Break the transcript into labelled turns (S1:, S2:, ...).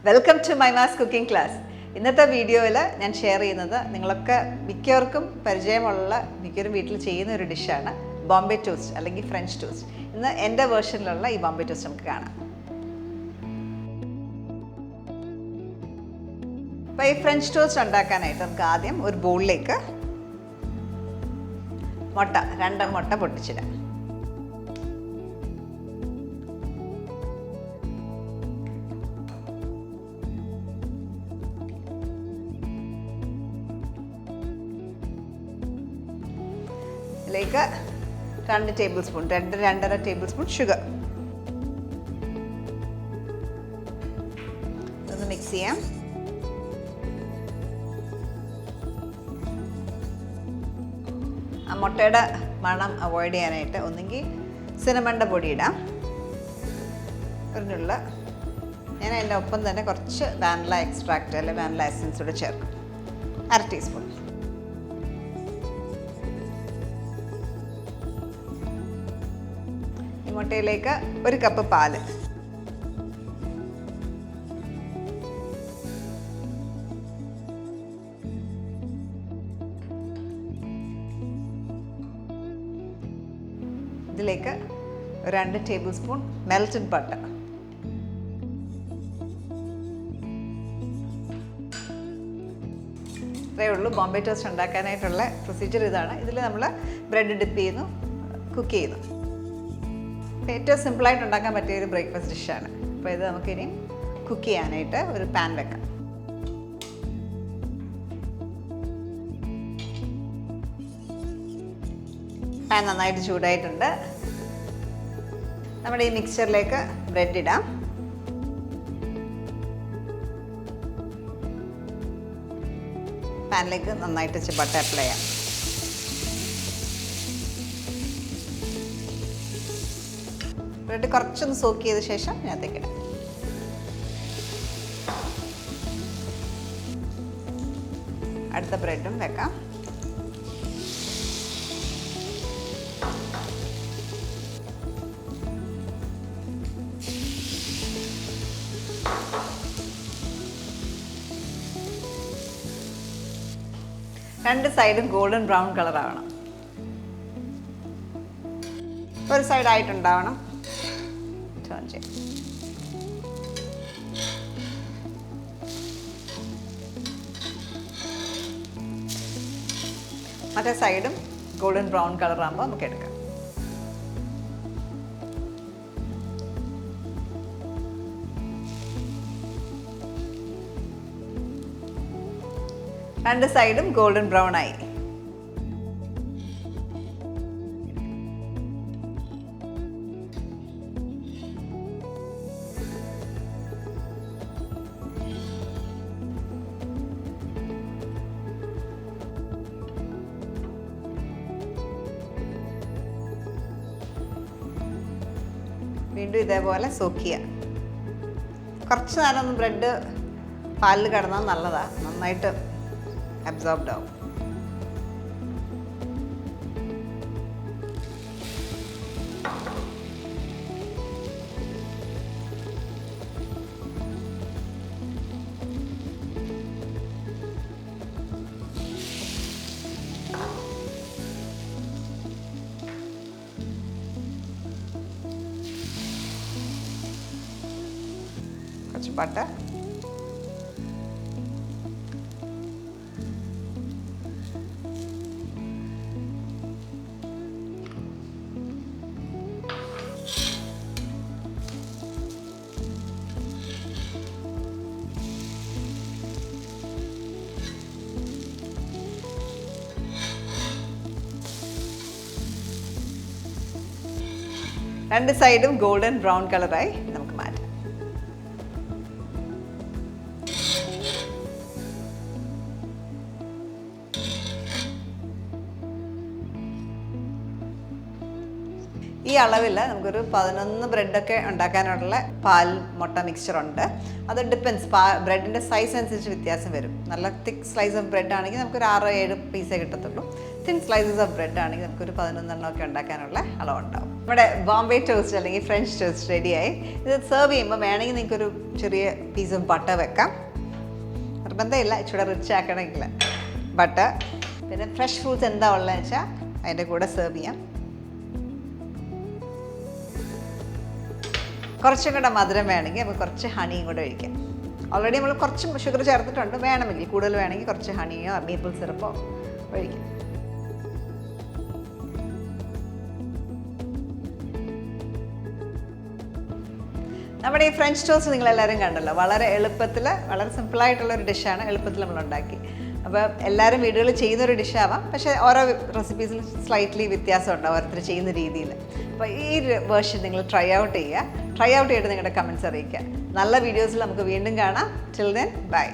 S1: Welcome to my ma's cooking class. ഇന്നത്തെ വീഡിയോയിൽ ഞാൻ ഷെയർ ചെയ്യുന്നത് നിങ്ങളൊക്കെ മിക്കവർക്കും പരിചയമുള്ള മിക്കവരും വീട്ടിൽ ചെയ്യുന്ന ഒരു ഡിഷാണ് ബോംബെ ടോസ്റ്റ് അല്ലെങ്കിൽ ഫ്രഞ്ച് ടോസ്റ്റ്. ഇന്ന് എൻ്റെ വേർഷനിലുള്ള ഈ ബോംബെ ടോസ്റ്റ് നമുക്ക് കാണാം. അപ്പോൾ ഈ ഫ്രഞ്ച് ടോസ്റ്റ് ഉണ്ടാക്കാനായിട്ട് നമുക്ക് ആദ്യം ഒരു ബൗളിലേക്ക് രണ്ട് മുട്ട പൊട്ടിച്ചിടാം. ഇതിലേക്ക് 2 table spoon 2-2.5 table spoon sugar. ഇതൊന്ന് മിക്സ് ചെയ്യാം. ആ മുട്ടയുടെ മണം അവോയ്ഡ് ചെയ്യാനായിട്ട് ഒന്നെങ്കിൽ സിനമണിൻ്റെ പൊടി ഇടാം, ഒരെണ്ണുള്ള ഞാൻ അതിൻ്റെ ഒപ്പം തന്നെ കുറച്ച് വാനില എക്സ്ട്രാക്റ്റ് അല്ലെങ്കിൽ വാനില എസൻസ് കൂടെ ചേർക്കും, 1/2 ടീസ്പൂൺ. മുട്ടയിലേക്ക് 1 കപ്പ് പാല്, ഇതിലേക്ക് 2 ടേബിൾ സ്പൂൺ മെൽറ്റഡ് ബട്ടർ, ഇത്രയേ ഉള്ളൂ. ബോംബെ ടോസ്റ്റ് ഉണ്ടാക്കാനായിട്ടുള്ള പ്രൊസീജിയർ ഇതാണ്. ഇതിൽ നമ്മൾ ബ്രെഡ് ഡിപ്പ് ചെയ്യുന്നു, കുക്ക് ചെയ്യുന്നു. ഏറ്റവും സിമ്പിളായിട്ട് ഉണ്ടാക്കാൻ പറ്റിയ ഒരു ബ്രേക്ക്ഫാസ്റ്റ് ഡിഷാണ്. അപ്പോൾ ഇത് നമുക്കിനി കുക്ക് ചെയ്യാനായിട്ട് ഒരു പാൻ വെക്കാം. പാൻ നന്നായിട്ട് ചൂടായിട്ടുണ്ട്. നമ്മുടെ ഈ മിക്സ്ചറിലേക്ക് ബ്രെഡ് ഇടാം. പാനിലേക്ക് നന്നായിട്ട് ബട്ടർ അപ്ലൈ ചെയ്യാം. ബ്രെഡ് കുറച്ചൊന്ന് സോക്ക് ചെയ്ത ശേഷം ഇതിനകത്തേക്ക് ഇടാം. അടുത്ത ബ്രെഡും വെക്കാം. രണ്ട് സൈഡും ഗോൾഡൻ ബ്രൗൺ കളർ ആവണം. ഒരു സൈഡായിട്ടുണ്ടാവണം. മറ്റേ സൈഡും ഗോൾഡൻ ബ്രൗൺ കളർ ആകുമ്പോൾ നമുക്ക് എടുക്കാം. രണ്ട് സൈഡും ഗോൾഡൻ ബ്രൗൺ ആയി. വീണ്ടും ഇതേപോലെ സോക്ക് ചെയ്യുക. കുറച്ച് നേരം ഒന്ന് ബ്രെഡ് പാലിൽ കിടന്നാൽ നല്ലതാണ്, നന്നായിട്ട് അബ്സോർബ്ഡ് ആവും. കുറച്ച് ബട്ടർ, രണ്ട് സൈഡും ഗോൾഡൻ ബ്രൗൺ കളറായി നമുക്ക് മാറ്റാം. ഈ അളവിൽ നമുക്കൊരു 11 ബ്രെഡൊക്കെ ഉണ്ടാക്കാനുള്ള പാൽ മുട്ട മിക്സ്ചറുണ്ട്. അത് ഡിപ്പെൻസ്, ബ്രെഡിൻ്റെ സൈസ് അനുസരിച്ച് വ്യത്യാസം വരും. നല്ല തിക്ക് സ്ലൈസ് ഓഫ് ബ്രെഡ് ആണെങ്കിൽ നമുക്കൊരു 6-7 പീസേ കിട്ടത്തുള്ളൂ. തിൻ സ്ലൈസസ് ഓഫ് ബ്രെഡ് ആണെങ്കിൽ നമുക്കൊരു 11 ഒക്കെ ഉണ്ടാക്കാനുള്ള അളവുണ്ടാവും. നമ്മുടെ ബോംബെ ടോസ്റ്റ് അല്ലെങ്കിൽ ഫ്രഞ്ച് ടോസ്റ്റ് റെഡിയായി. ഇത് സെർവ് ചെയ്യുമ്പോൾ വേണമെങ്കിൽ നിങ്ങൾക്കൊരു ചെറിയ പീസ് ഓഫ് ബട്ടർ വെക്കാം. നിർബന്ധമില്ല, ഇച്ചിരി റിച്ച് ആക്കണമെങ്കിൽ ബട്ടർ. പിന്നെ ഫ്രഷ് ഫ്രൂട്ട്സ് എന്താ ഉള്ളതെന്ന് വെച്ചാൽ അതിൻ്റെ കൂടെ സെർവ് ചെയ്യാം. കുറച്ചും കൂടെ മധുരം വേണമെങ്കിൽ നമുക്ക് കുറച്ച് ഹണിയും കൂടെ ഒഴിക്കാം. ഓൾറെഡി നമ്മൾ കുറച്ച് ഷുഗർ ചേർത്തിട്ടുണ്ട്, വേണമെങ്കിൽ കൂടുതൽ വേണമെങ്കിൽ കുറച്ച് ഹണിയോ മേപ്പിൾ സിറപ്പോ ഒഴിക്കാം. നമ്മുടെ ഈ ഫ്രഞ്ച് ടോസ്റ്റ് നിങ്ങളെല്ലാവരും കണ്ടല്ലോ. വളരെ എളുപ്പത്തിൽ, വളരെ സിമ്പിളായിട്ടുള്ളൊരു ഡിഷാണ്, എളുപ്പത്തിൽ നമ്മൾ ഉണ്ടാക്കി. അപ്പോൾ എല്ലാവരും വീടുകളിൽ ചെയ്യുന്നൊരു ഡിഷാവാം, പക്ഷേ ഓരോ റെസിപ്പീസിൽ സ്ലൈറ്റ്ലി വ്യത്യാസം ഉണ്ടാവും ഓരോരുത്തർ ചെയ്യുന്ന രീതിയിൽ. അപ്പോൾ ഈ വേർഷൻ നിങ്ങൾ ട്രൈ ഔട്ട് ചെയ്യുക. ട്രൈ ഔട്ട് ചെയ്തിട്ട് നിങ്ങളുടെ കമൻറ്റ്സ് അറിയിക്കുക. നല്ല വീഡിയോസിൽ നമുക്ക് വീണ്ടും കാണാം. Till then bye.